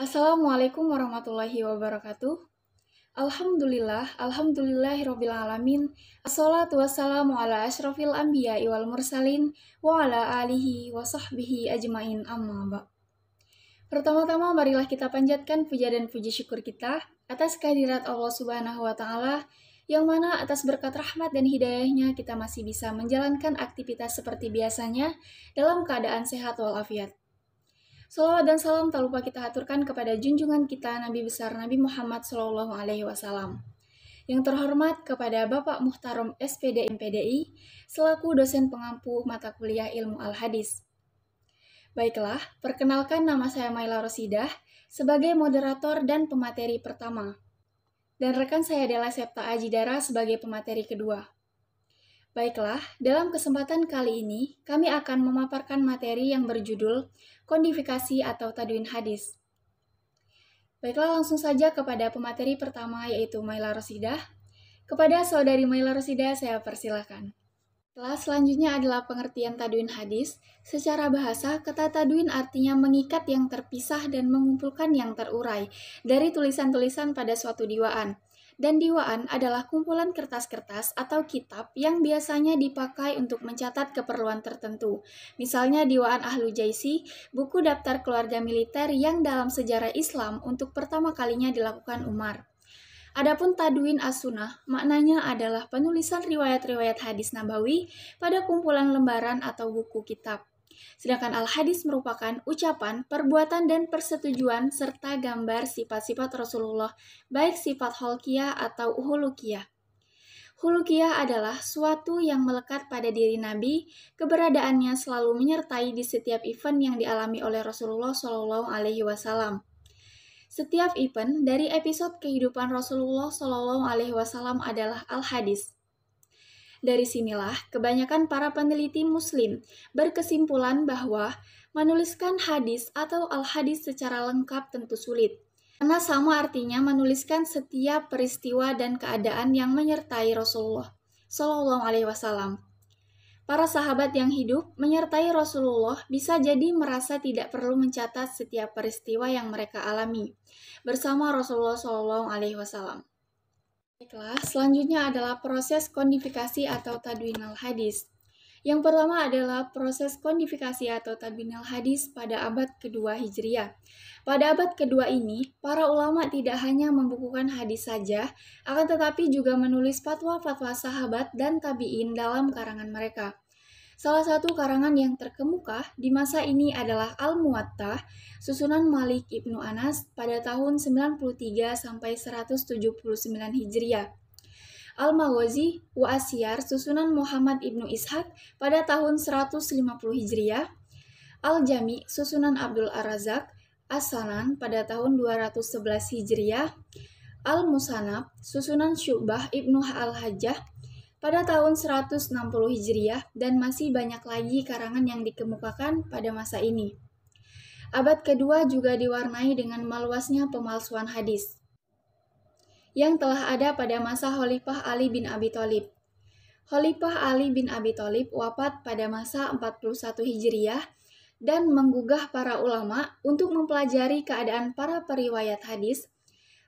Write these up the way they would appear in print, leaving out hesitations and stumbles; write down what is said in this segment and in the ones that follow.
Assalamualaikum warahmatullahi wabarakatuh. Alhamdulillahirabbil alamin. Assalatu wassalamu ala asyrofil anbiya'i wal mursalin wa ala alihi wa sahbihi ajmain amma ba'. Pertama-tama marilah kita panjatkan puja dan puji syukur kita atas kehadirat Allah Subhanahu wa taala yang mana atas berkat rahmat dan hidayahnya kita masih bisa menjalankan aktivitas seperti biasanya dalam keadaan sehat walafiat. Salawat dan salam tak lupa kita aturkan kepada junjungan kita Nabi besar Nabi Muhammad SAW. Yang terhormat kepada Bapak Muhtarom SPD MPDI selaku dosen pengampu mata kuliah ilmu Al-Hadis. Baiklah, perkenalkan nama saya Maila Rosidah sebagai moderator dan pemateri pertama. Dan rekan saya Dela Septa Ajidara sebagai pemateri kedua. Baiklah, dalam kesempatan kali ini, kami akan memaparkan materi yang berjudul kodifikasi atau tadwin hadis. Baiklah, langsung saja kepada pemateri pertama yaitu Maila Rosidah. Kepada saudari Maila Rosidah, saya persilahkan. Selanjutnya adalah pengertian tadwin hadis. Secara bahasa, kata tadwin artinya mengikat yang terpisah dan mengumpulkan yang terurai dari tulisan-tulisan pada suatu diwaan. Dan diwaan adalah kumpulan kertas-kertas atau kitab yang biasanya dipakai untuk mencatat keperluan tertentu. Misalnya diwaan Ahlu Jaisi, buku daftar keluarga militer yang dalam sejarah Islam untuk pertama kalinya dilakukan Umar. Adapun tadwin as-sunnah, maknanya adalah penulisan riwayat-riwayat hadis nabawi pada kumpulan lembaran atau buku kitab. Sedangkan al-hadis merupakan ucapan, perbuatan, dan persetujuan serta gambar sifat-sifat Rasulullah, baik sifat holkiyah atau hulukiyah. Hulukiyah adalah suatu yang melekat pada diri Nabi, keberadaannya selalu menyertai di setiap event yang dialami oleh Rasulullah SAW. Setiap event dari episode kehidupan Rasulullah SAW adalah al-hadis. Dari sinilah, kebanyakan para peneliti muslim berkesimpulan bahwa menuliskan hadis atau al-hadis secara lengkap tentu sulit. Karena sama artinya menuliskan setiap peristiwa dan keadaan yang menyertai Rasulullah SAW. Para sahabat yang hidup menyertai Rasulullah bisa jadi merasa tidak perlu mencatat setiap peristiwa yang mereka alami bersama Rasulullah SAW. Baiklah, selanjutnya adalah proses kodifikasi atau tadwinul hadis. Yang pertama adalah proses kodifikasi atau tadwinul hadis pada abad kedua Hijriah. Pada abad kedua ini, para ulama tidak hanya membukukan hadis saja, akan tetapi juga menulis fatwa-fatwa sahabat dan tabi'in dalam karangan mereka. Salah satu karangan yang terkemuka di masa ini adalah Al-Muwatta, susunan Malik Ibnu Anas pada tahun 93 sampai 179 Hijriah. Al-Maghazi wa Asyar, susunan Muhammad Ibnu Ishaq pada tahun 150 Hijriah. Al-Jami, susunan Abdul Ar-Razzaq As-Sanan pada tahun 211 Hijriah. Al-Musannaf, susunan Syu'bah Ibnu Al-Hajjah pada tahun 160 Hijriah, dan masih banyak lagi karangan yang dikemukakan pada masa ini. Abad kedua juga diwarnai dengan meluasnya pemalsuan hadis yang telah ada pada masa Khalifah Ali bin Abi Thalib. Khalifah Ali bin Abi Thalib wafat pada masa 41 Hijriah dan menggugah para ulama untuk mempelajari keadaan para periwayat hadis.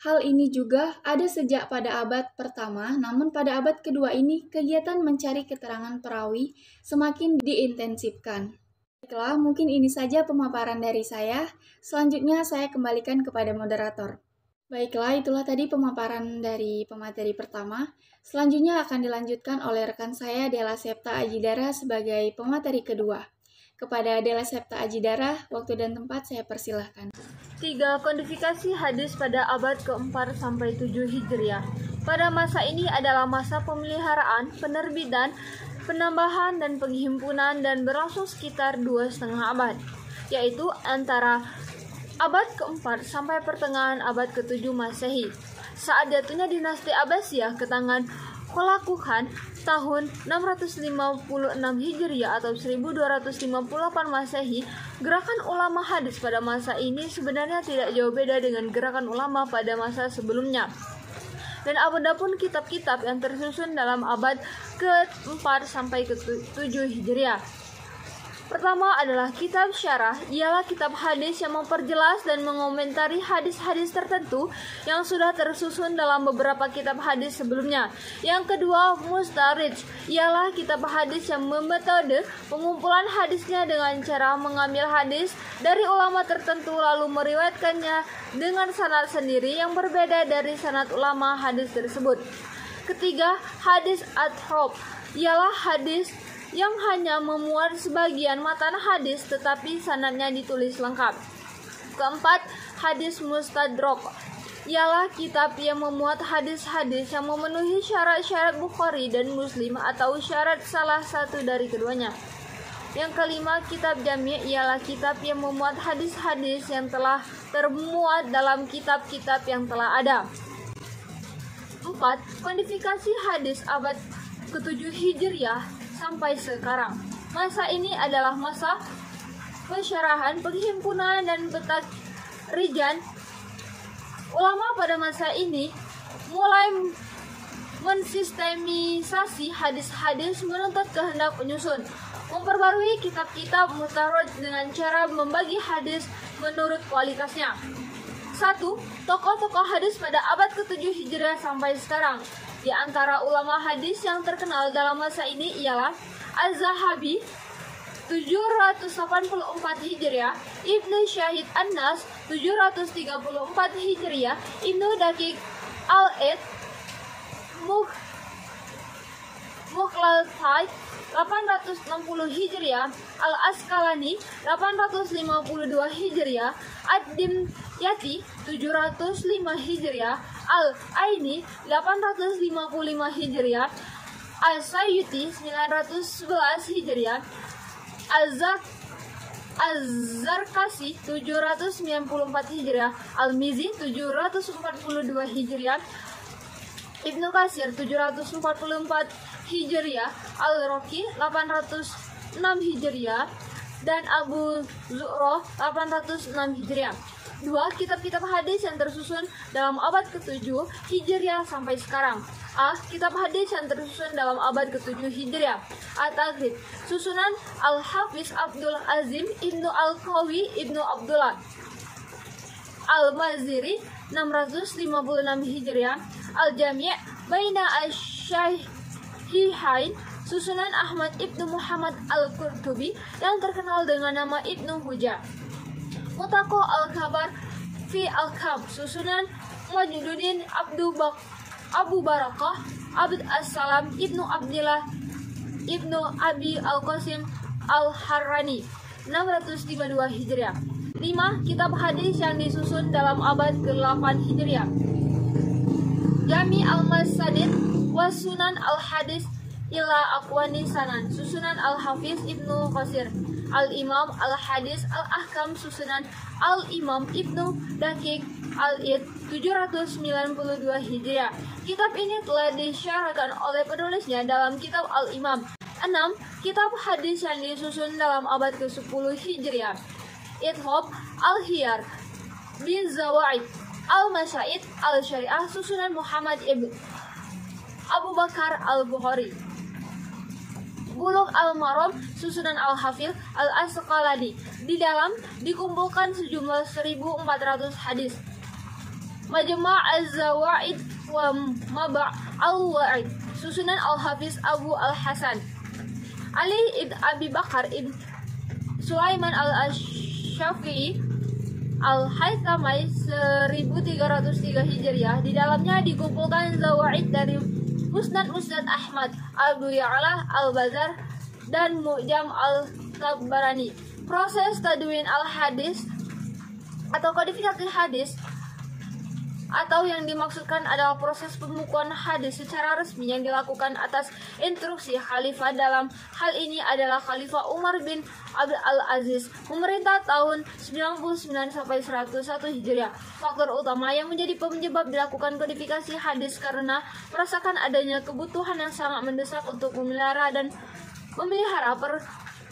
Hal ini juga ada sejak pada abad pertama, namun pada abad kedua ini kegiatan mencari keterangan perawi semakin diintensifkan. Baiklah, mungkin ini saja pemaparan dari saya. Selanjutnya saya kembalikan kepada moderator. Baiklah, itulah tadi pemaparan dari pemateri pertama. Selanjutnya akan dilanjutkan oleh rekan saya Dela Septa Ajidara sebagai pemateri kedua. Kepada Dela Septa Ajidara, waktu dan tempat saya persilahkan. 3. Kodifikasi hadis pada abad ke-4 sampai 7 Hijriah. Pada masa ini adalah masa pemeliharaan, penerbitan, penambahan, dan penghimpunan dan berlangsung sekitar 2,5 abad, yaitu antara abad ke-4 sampai pertengahan abad ke-7 Masehi. Saat jatuhnya dinasti Abbasiyah ke tangan Khalifah Khan tahun 656 Hijriah atau 1258 Masehi, gerakan ulama hadis pada masa ini sebenarnya tidak jauh beda dengan gerakan ulama pada masa sebelumnya. Dan adapun kitab-kitab yang tersusun dalam abad ke-4 sampai ke-7 Hijriah. Pertama adalah kitab syarah, ialah kitab hadis yang memperjelas dan mengomentari hadis-hadis tertentu yang sudah tersusun dalam beberapa kitab hadis sebelumnya. Yang kedua, mustarij, ialah kitab hadis yang memetode pengumpulan hadisnya dengan cara mengambil hadis dari ulama tertentu lalu meriwayatkannya dengan sanad sendiri yang berbeda dari sanad ulama hadis tersebut. Ketiga, hadis ad-hob, ialah hadis yang hanya memuat sebagian matan hadis tetapi sanadnya ditulis lengkap. Keempat, hadis mustadrak, ialah kitab yang memuat hadis-hadis yang memenuhi syarat-syarat Bukhari dan Muslim atau syarat salah satu dari keduanya. Yang kelima, kitab jami', ialah kitab yang memuat hadis-hadis yang telah termuat dalam kitab-kitab yang telah ada. 4. Kodifikasi hadis abad ke-7 Hijriah sampai sekarang. Masa ini adalah masa pensyarahan, penghimpunan, dan pentakrijan. Ulama pada masa ini mulai mensistemisasi hadis-hadis, menuntut kehendak penyusun, memperbarui kitab-kitab mustaraj dengan cara membagi hadis menurut kualitasnya. 1. Tokoh-tokoh hadis pada abad ke-7 Hijriah sampai sekarang. Di antara ulama hadis yang terkenal dalam masa ini ialah Az-Zahabi 784 Hijriah, Ibnu Syahid An-Nas 734 Hijriah, Ibnu Daqiq Al-Id Mukhlaltai 860 Hijriah, Al-Asqalani 852 Hijriah, Ad-Dimyati 705 Hijriah, Al-Aini 855 Hijriah, Al-Sayyuti 911 Hijriah, Az-Zarkasi 794 Hijriah, Al-Mizi 742 Hijriah, Ibnu Katsir 744 Hijriah, Al-Raqi 806 Hijriah, dan Abu Zu'rah 806 Hijriah. 2. Kitab-kitab hadis yang tersusun dalam abad ke-7 Hijriah sampai sekarang. A. Kitab hadis yang tersusun dalam abad ke-7 Hijriah. At-Taqrib, susunan Al-Hafiz Abdul Azim Ibnu Al-Qawi Ibnu Abdullah. Al-Maziri 656 Hijriah. Al-Jami' Baina Asy-Syahihain, susunan Ahmad Ibnu Muhammad Al-Qurtubi yang terkenal dengan nama Ibnu Hujah. Mutaqo Al-Khabar fi Al-Khab, susunan Majduddin Abu Barakah Abd As-Salam Ibnu Abdillah Ibnu Abi Al-Qasim Al-Harrani 652 Hijriah. 5. Kitab hadis yang disusun dalam abad ke-8 Hijriah. Jami Al-Masadid wa Sunan Al-Hadis ila Aqwani Sanan, susunan Al-Hafiz Ibnu Katsir. Al-Imam Al-Hadis Al-Ahkam, susunan Al-Imam Ibnu Daqiq Al-Id 792 Hijriah. Kitab ini telah disyarahkan oleh penulisnya dalam kitab Al-Imam. 6. Kitab hadis yang disusun dalam abad ke-10 Hijriah. Ithab Al-Hiyar bin Zawaid Al-Masyaid Al-Syariah, susunan Muhammad Ibn Abu Bakar Al-Bukhari. Bulugh Al-Maram, susunan Al-Hafidh Al-Asqalani. Di dalam dikumpulkan sejumlah 1.400 hadis. Majma' Az-Zawaid wa Maba' Al-Wa'id, susunan Al-Hafiz Abu Al-Hasan. Ali ibn Abi Bakar ibn Sulaiman Al-Syafi'i Al-Haythamai 1303 Hijriah. Di dalamnya dikumpulkan Zawaid dari Musnad Ahmad, Abu Ya'la Al-Bazar, dan Mu'jam Al-Tabarani. Proses tadwin al-hadis atau kodifikasi hadis atau yang dimaksudkan adalah proses pembukuan hadis secara resmi yang dilakukan atas instruksi khalifah. Dalam hal ini adalah Khalifah Umar bin Abdul Aziz, memerintah tahun 99 sampai 101 Hijriah. Faktor utama yang menjadi penyebab dilakukan kodifikasi hadis karena merasakan adanya kebutuhan yang sangat mendesak untuk memelihara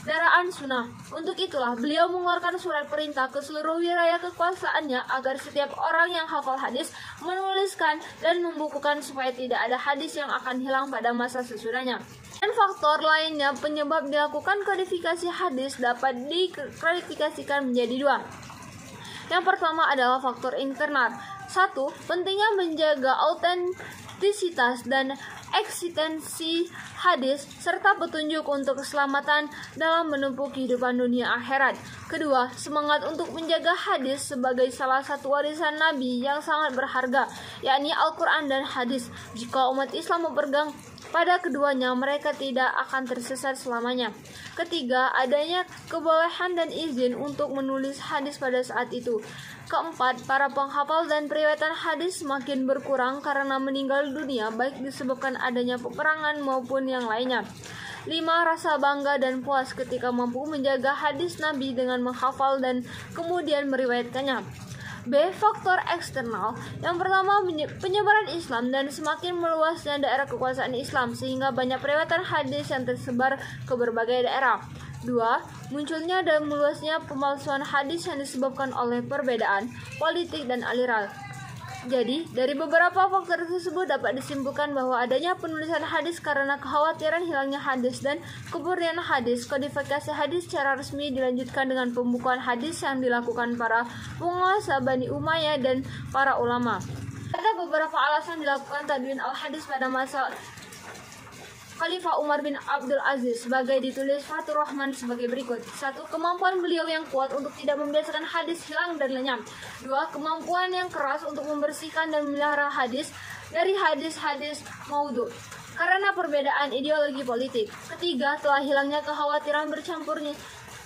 daraan sunnah. Untuk itulah beliau mengeluarkan surat perintah ke seluruh wilayah kekuasaannya agar setiap orang yang hafal hadis menuliskan dan membukukan supaya tidak ada hadis yang akan hilang pada masa sesudahnya. Dan faktor lainnya penyebab dilakukan kodifikasi hadis dapat diklasifikasikan menjadi dua. Yang pertama adalah faktor internal. 1. Pentingnya menjaga autentisitas dan eksistensi hadis serta petunjuk untuk keselamatan dalam menempuh kehidupan dunia akhirat. Kedua, semangat untuk menjaga hadis sebagai salah satu warisan Nabi yang sangat berharga, yakni Al-Quran dan hadis. Jika umat Islam berpegang pada keduanya, mereka tidak akan tersesat selamanya. Ketiga, adanya kebolehan dan izin untuk menulis hadis pada saat itu. Keempat, para penghafal dan periwayatan hadis semakin berkurang karena meninggal dunia, baik disebabkan adanya peperangan maupun yang lainnya. 5. Rasa bangga dan puas ketika mampu menjaga hadis Nabi dengan menghafal dan kemudian meriwayatkannya. B. Faktor eksternal. Yang pertama, penyebaran Islam dan semakin meluasnya daerah kekuasaan Islam sehingga banyak periwayatan hadis yang tersebar ke berbagai daerah. 2. Munculnya dan meluasnya pemalsuan hadis yang disebabkan oleh perbedaan politik dan aliran. Jadi, dari beberapa faktor tersebut dapat disimpulkan bahwa adanya penulisan hadis karena kekhawatiran hilangnya hadis dan kemurnian hadis. Kodifikasi hadis secara resmi dilanjutkan dengan pembukuan hadis yang dilakukan para penguasa Bani Umayyah dan para ulama. Ada beberapa alasan dilakukan tadwin al-hadis pada masa Khalifah Umar bin Abdul Aziz sebagai ditulis Fathur Rahman sebagai berikut. 1. Kemampuan beliau yang kuat untuk tidak membiarkan hadis hilang dan lenyap. 2. Kemampuan yang keras untuk membersihkan dan memelihara hadis dari hadis-hadis maudhu karena perbedaan ideologi politik. 3. Telah hilangnya kekhawatiran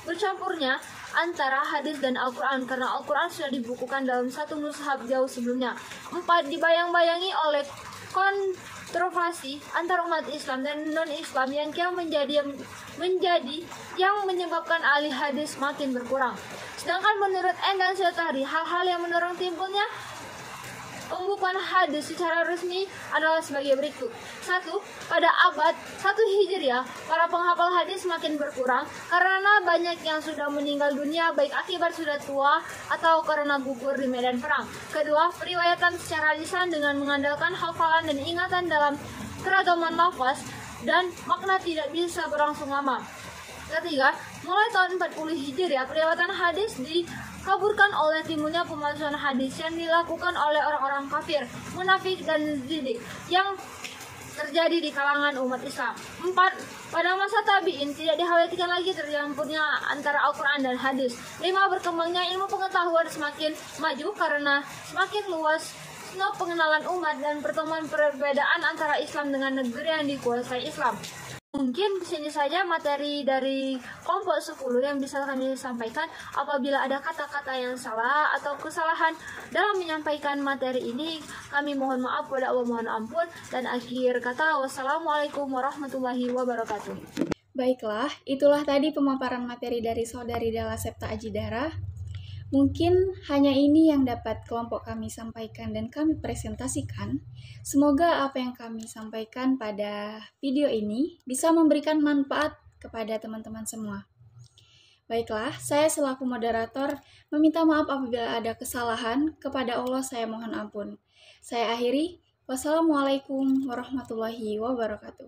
bercampurnya antara hadis dan Al-Quran karena Al-Quran sudah dibukukan dalam satu mushaf jauh sebelumnya. 4. Dibayang-bayangi oleh kontroversi antara umat Islam dan non-Islam yang kian menjadi yang menyebabkan ahli hadis makin berkurang. Sedangkan menurut Endang Syatari, hal-hal yang mendorong timbulnya pembukuan hadis secara resmi adalah sebagai berikut. 1. Pada abad 1 Hijriah, para penghafal hadis semakin berkurang karena banyak yang sudah meninggal dunia baik akibat sudah tua atau karena gugur di medan perang. Kedua, periwayatan secara lisan dengan mengandalkan hafalan dan ingatan dalam keragaman lafaz dan makna tidak bisa berlangsung lama. Ketiga, mulai tahun 40 Hijriah, periwayatan hadis dikaburkan oleh timbulnya pemalsuan hadis yang dilakukan oleh orang-orang kafir, munafik dan zidik yang terjadi di kalangan umat Islam. 4. Pada masa tabi'in tidak dikhawatirkan lagi tercampurnya antara Al-Quran dan hadis. 5. Berkembangnya ilmu pengetahuan semakin maju karena semakin luas pengenalan umat dan pertemuan perbedaan antara Islam dengan negeri yang dikuasai Islam. Mungkin kesini saja materi dari kelompok 10 yang bisa kami sampaikan. Apabila ada kata-kata yang salah atau kesalahan dalam menyampaikan materi ini, kami mohon maaf kepada Allah, mohon ampun. Dan akhir kata, wassalamualaikum warahmatullahi wabarakatuh. Baiklah, itulah tadi pemaparan materi dari Saudari Della Septa Ajidara. Mungkin hanya ini yang dapat kelompok kami sampaikan dan kami presentasikan. Semoga apa yang kami sampaikan pada video ini bisa memberikan manfaat kepada teman-teman semua. Baiklah, saya selaku moderator meminta maaf apabila ada kesalahan. Kepada Allah saya mohon ampun. Saya akhiri. Wassalamualaikum warahmatullahi wabarakatuh.